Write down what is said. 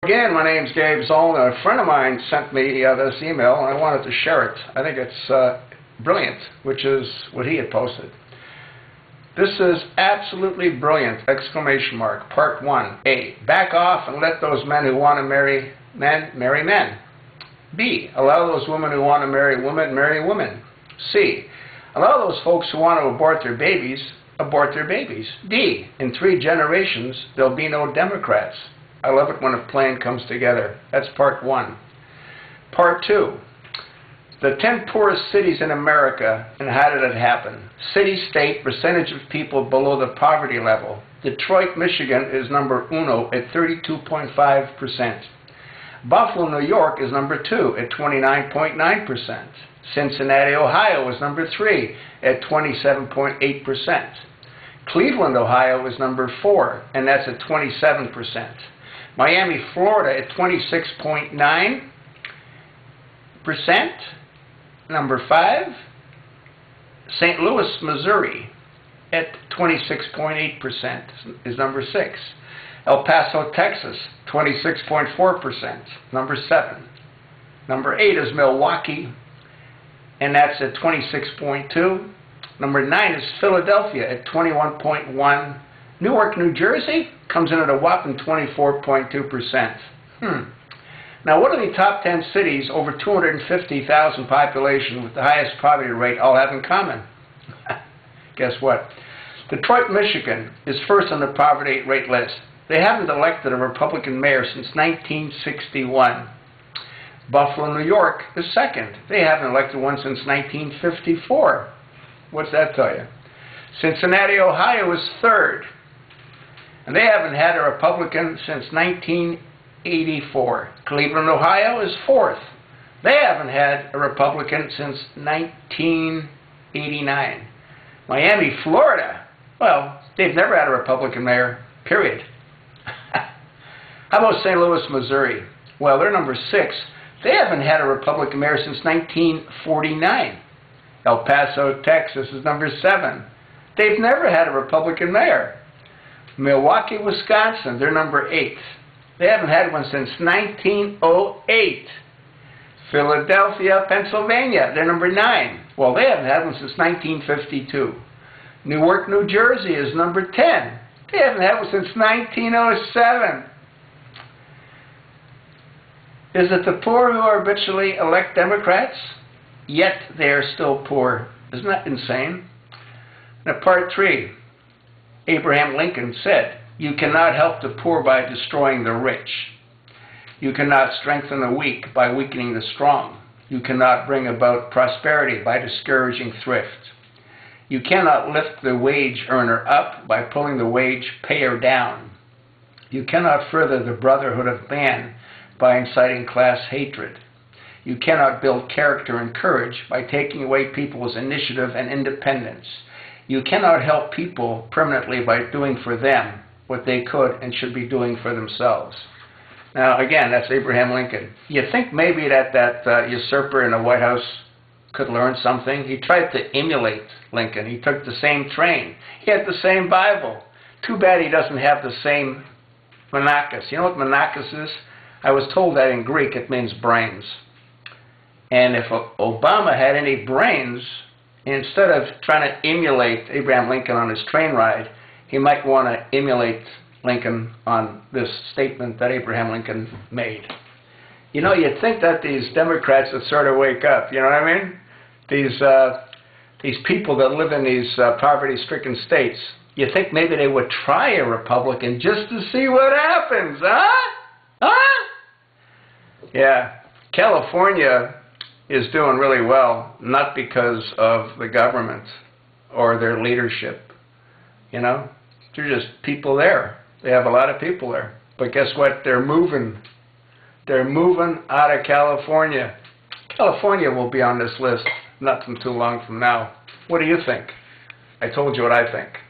Again, my name's Gabe Zoll. A friend of mine sent me this email, and I wanted to share it. I think it's brilliant, which is what he had posted. This is absolutely brilliant! Exclamation mark. Part 1. A. Back off and let those men who want to marry men. B. Allow those women who want to marry women. C. Allow those folks who want to abort their babies. D. In 3 generations, there'll be no Democrats. I love it when a plan comes together. That's part 1. Part 2. The 10 poorest cities in America, and how did it happen? City, state, percentage of people below the poverty level. Detroit, Michigan is number 1 at 32.5%. Buffalo, New York is number 2 at 29.9%. Cincinnati, Ohio is number 3 at 27.8%. Cleveland, Ohio is number 4, and that's at 27%. Miami, Florida at 26.9%. Number 5. St. Louis, Missouri at 26.8% is number 6. El Paso, Texas, 26.4%, number 7. Number 8 is Milwaukee, and that's at 26.2. Number 9 is Philadelphia at 21.1. Newark, New Jersey comes in at a whopping 24.2%. Now, what do the top 10 cities over 250,000 population with the highest poverty rate all have in common? Guess what? Detroit, Michigan is first on the poverty rate list. They haven't elected a Republican mayor since 1961. Buffalo, New York is second. They haven't elected one since 1954. What's that tell you? Cincinnati, Ohio is third. And they haven't had a Republican since 1984. Cleveland, Ohio is fourth. They haven't had a Republican since 1989. Miami, Florida, well, they've never had a Republican mayor, period. How about St. Louis, Missouri? Well, they're number 6. They haven't had a Republican mayor since 1949. El Paso, Texas is number 7. They've never had a Republican mayor. Milwaukee, Wisconsin, they're number 8. They haven't had one since 1908. Philadelphia, Pennsylvania, they're number 9. Well, they haven't had one since 1952. Newark, New Jersey is number 10. They haven't had one since 1907. Is it the poor who habitually elect Democrats? Yet they are still poor. Isn't that insane? Now, part 3. Abraham Lincoln said, "You cannot help the poor by destroying the rich. You cannot strengthen the weak by weakening the strong. You cannot bring about prosperity by discouraging thrift. You cannot lift the wage earner up by pulling the wage payer down. You cannot further the brotherhood of man by inciting class hatred. You cannot build character and courage by taking away people's initiative and independence. You cannot help people permanently by doing for them what they could and should be doing for themselves." Now, again, that's Abraham Lincoln. You think maybe that usurper in the White House could learn something? He tried to emulate Lincoln. He took the same train. He had the same Bible. Too bad he doesn't have the same monachos. You know what monachos is? I was told that in Greek it means brains. And if Obama had any brains, instead of trying to emulate Abraham Lincoln on his train ride, he might want to emulate Lincoln on this statement that Abraham Lincoln made. You know, you'd think that these Democrats would sort of wake up, you know what I mean? These people that live in these poverty-stricken states, you think maybe they would try a Republican just to see what happens, huh? Yeah, California is doing really well, not because of the government or their leadership. You know, they're just people there. They have a lot of people there. But guess what? They're moving. They're moving out of California. California will be on this list not too long from now. What do you think? I told you what I think.